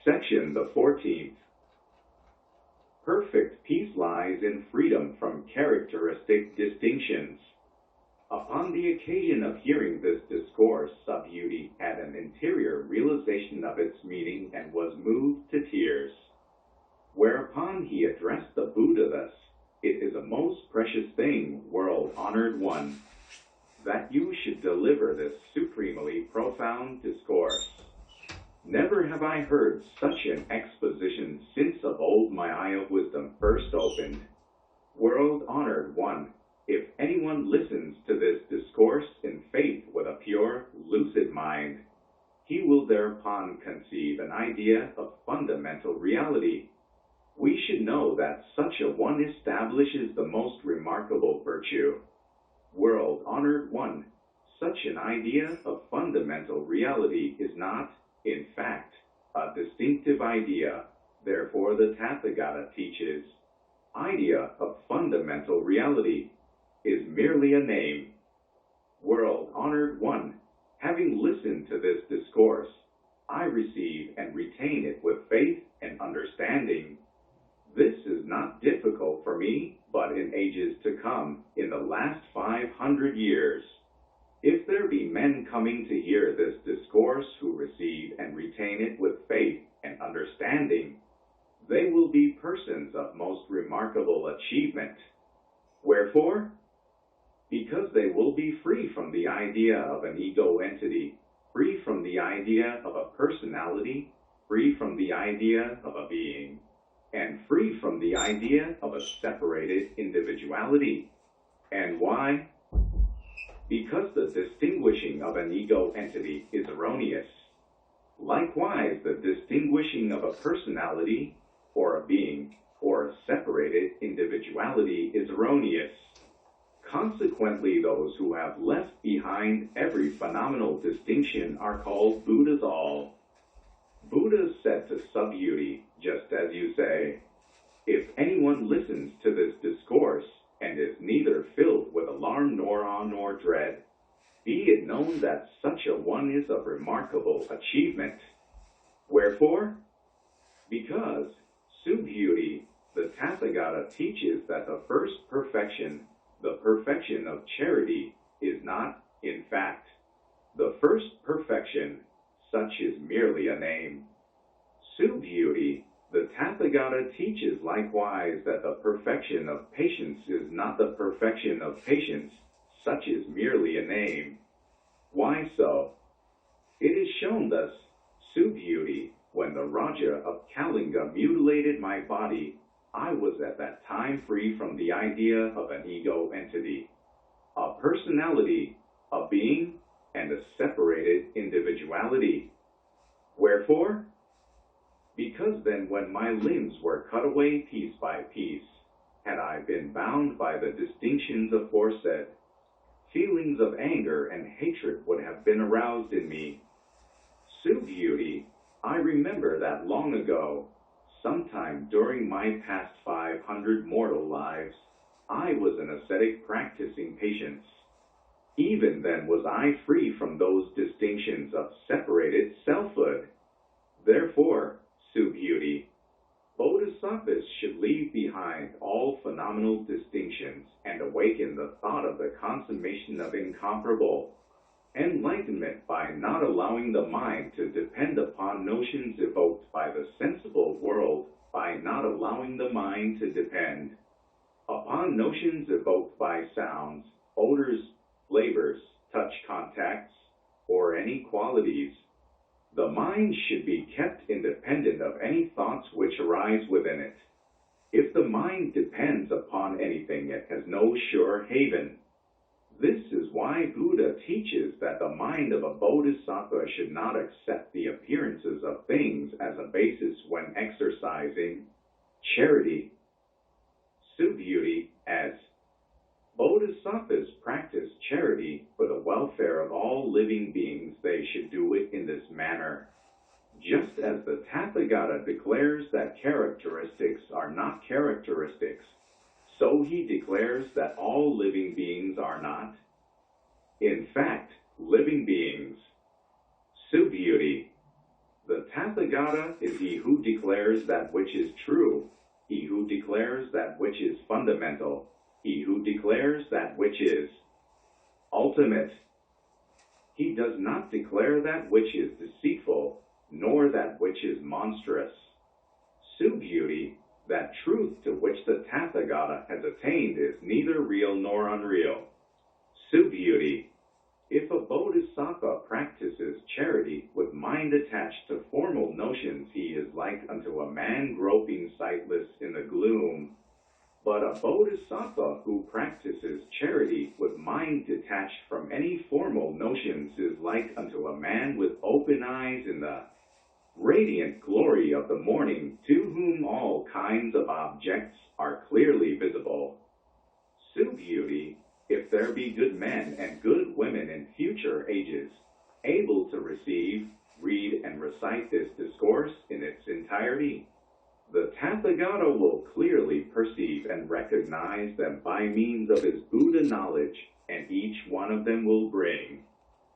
Section the 14th. Perfect peace lies in freedom from characteristic distinctions. Upon the occasion of hearing this discourse, Subhuti had an interior realization of its meaning and was moved to tears. Whereupon he addressed the Buddha thus, "It is a most precious thing, world-honored one, that you should deliver this supremely profound discourse. Never have I heard such an exposition since of old my eye of wisdom first opened. World-honored one, if anyone listens to this discourse in faith with a pure, lucid mind, he will thereupon conceive an idea of fundamental reality. We should know that such a one establishes the most remarkable virtue. World-honored one, such an idea of fundamental reality is not, in fact, a distinctive idea. Therefore the Tathagata teaches, idea of fundamental reality is merely a name. World-honored one, having listened to this discourse, I receive and retain it with faith and understanding. This is not difficult for me, but in ages to come, in the last 500 years, if there be men coming to hear this discourse who receive and retain it with faith and understanding, they will be persons of most remarkable achievement. Wherefore? Because they will be free from the idea of an ego entity, free from the idea of a personality, free from the idea of a being, and free from the idea of a separated individuality. And why? Because the distinguishing of an ego entity is erroneous. Likewise, the distinguishing of a personality, or a being, or a separated individuality is erroneous. Consequently, those who have left behind every phenomenal distinction are called Buddhas all. Buddha said to Subhuti, just as you say, if anyone listens to this discourse and is neither filled with alarm nor awe nor dread, be it known that such a one is of remarkable achievement. Wherefore? Because Subhuti, the Tathagata, teaches that the first perfection, the perfection of charity, is not, in fact, the first perfection. Such is merely a name. Subhuti, the Tathagata, teaches likewise that the perfection of patience is not the perfection of patience. Such is merely a name. Why so? It is shown thus, Subhuti, when the Raja of Kalinga mutilated my body, I was at that time free from the idea of an ego entity, a personality, a being, and a separated individuality. Wherefore? Because then when my limbs were cut away piece by piece, had I been bound by the distinctions aforesaid, feelings of anger and hatred would have been aroused in me. Subhuti, I remember that long ago, sometime during my past 500 mortal lives, I was an ascetic practicing patience. Even then was I free from those distinctions of separated selfhood. Therefore, Subhuti, Bodhisattvas should leave behind all phenomenal distinctions and awaken the thought of the consummation of incomparable enlightenment by not allowing the mind to depend upon notions evoked by the sensible world, by not allowing the mind to depend upon notions evoked by sounds, odors, flavors, touch contacts, or any qualities. The mind should be kept independent of any thoughts which arise within it. If the mind depends upon anything, it has no sure haven. This is why Buddha teaches that the mind of a bodhisattva should not accept the appearances of things as a basis when exercising charity. Subhuti, as bodhisattvas practice charity for the welfare of all living beings, they should do it in this manner. Just as the Tathagata declares that characteristics are not characteristics, so he declares that all living beings are not, in fact, living beings. Subhuti, The Tathagata is he who declares that which is true, he who declares that which is fundamental, he who declares that which is ultimate. He does not declare that which is deceitful, nor that which is monstrous. Subhuti, that truth to which the Tathagata has attained, is neither real nor unreal. Subhuti, if a bodhisattva practices charity with mind attached to formal notions, he is like unto a man groping sightless in the gloom. But a bodhisattva who practices charity with mind detached from any formal notions is like unto a man with open eyes in the radiant glory of the morning, to whom all kinds of objects are clearly visible. Subhuti, if there be good men and good women in future ages, able to receive, read, and recite this discourse in its entirety, the Tathagata will clearly perceive and recognize them by means of his Buddha knowledge, and each one of them will bring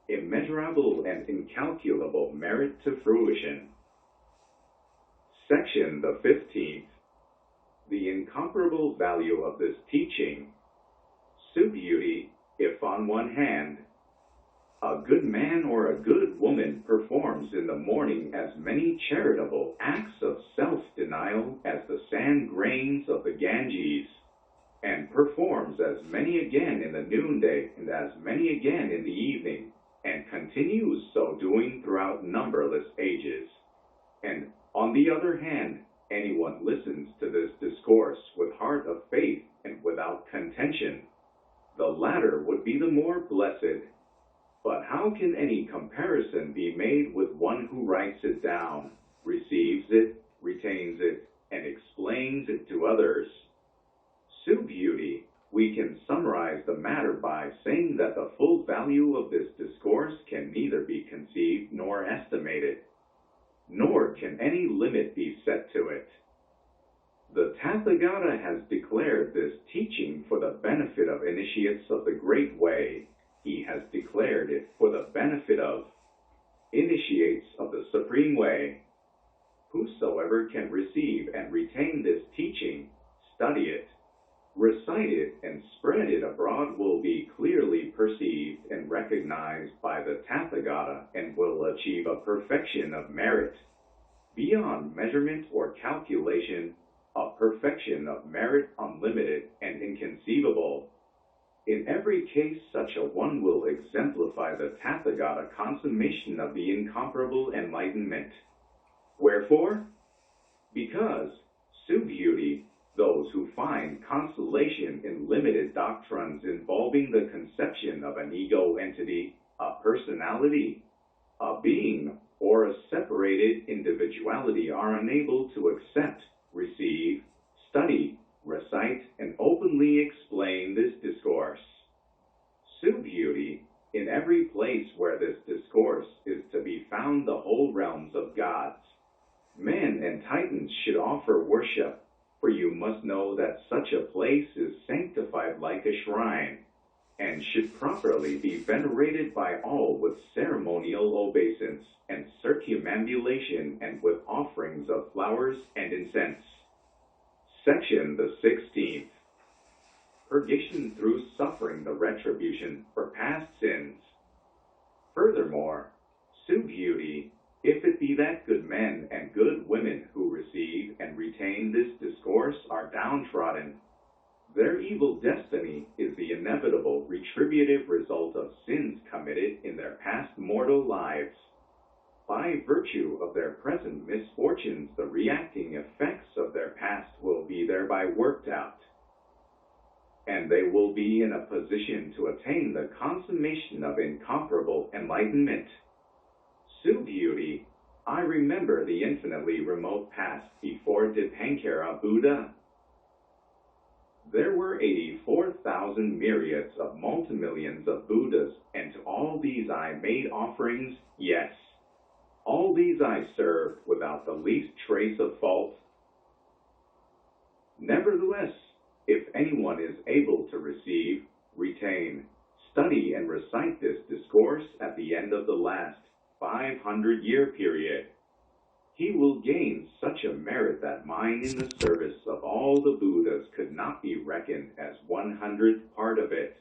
immeasurable and incalculable merit to fruition. Section the 15th. The incomparable value of this teaching. Subhuti, if on one hand, a good man or a good woman performs in the morning as many charitable acts of self-denial as the sand grains of the Ganges, and performs as many again in the noonday and as many again in the evening, and continues so doing throughout numberless ages. And on the other hand, anyone listens to this discourse with heart of faith and without contention, the latter would be the more blessed. But how can any comparison be made with one who writes it down, receives it, retains it, and explains it to others? Subhuti, we can summarize the matter by saying that the full value of this discourse can neither be conceived nor estimated, nor can any limit be set to it. The Tathagata has declared this teaching for the benefit of initiates of the Great Way. He has declared it for the benefit of initiates of the Supreme Way. Whosoever can receive and retain this teaching, study it, recite it, and spread it abroad will be clearly perceived and recognized by the Tathagata, and will achieve a perfection of merit beyond measurement or calculation, a perfection of merit unlimited and inconceivable. In every case, such a one will exemplify the Tathagata consummation of the incomparable enlightenment. Wherefore? Because, Subhuti, those who find consolation in limited doctrines involving the conception of an ego entity, a personality, a being, or a separated individuality are unable to accept, receive, study, recite, and openly explain this discourse. Subhuti, in every place where this discourse is to be found, the whole realms of gods, men, and titans should offer worship, for you must know that such a place is sanctified like a shrine, and should properly be venerated by all with ceremonial obeisance and circumambulation, and with offerings of flowers and incense. Section the 16th. Purgation through suffering the retribution for past sins. Furthermore, Subhuti, if it be that good men and good women who receive and retain this discourse are downtrodden, their evil destiny is the inevitable retributive result of sins committed in their past mortal lives. By virtue of their present misfortunes, the reacting effects of their past will be thereby worked out, and they will be in a position to attain the consummation of incomparable enlightenment. Subhuti, I remember the infinitely remote past before Dipankara Buddha. There were 84,000 myriads of multimillions of Buddhas, and to all these I made offerings, yes. All these I served without the least trace of fault. Nevertheless, if anyone is able to receive, retain, study, and recite this discourse at the end of the last 500-year period, he will gain such a merit that mine in the service of all the Buddhas could not be reckoned as 100th part of it,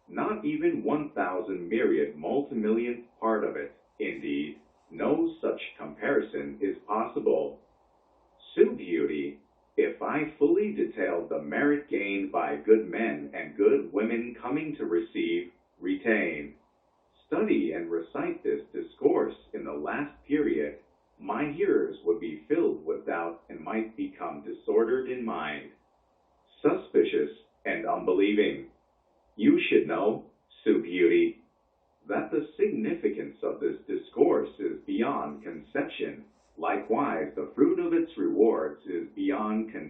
not even 1,000 myriad multimillionth part of it. Indeed, no such comparison is possible. Beauty, if I fully detailed the merit gained by good men and good women coming to receive, retain, study and recite this discourse in the last period, my hearers would be filled with doubt and might become disordered in mind, suspicious and unbelieving. You should know, Beauty, that the significance of this discourse is beyond conception. Likewise, the fruit of its rewards is beyond conception.